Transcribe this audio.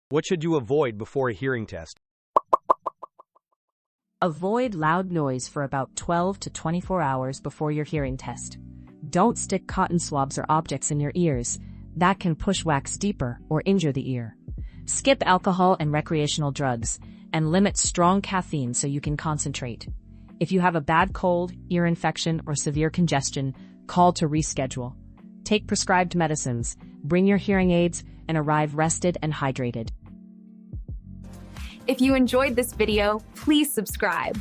What should you avoid before a hearing test? Avoid loud noise for about 12 to 24 hours before your hearing test. Don't stick cotton swabs or objects in your ears. That can push wax deeper or injure the ear. Skip alcohol and recreational drugs, and limit strong caffeine so you can concentrate. If you have a bad cold, ear infection, or severe congestion, call to reschedule. Take prescribed medicines, bring your hearing aids, and arrive rested and hydrated. If you enjoyed this video, please subscribe.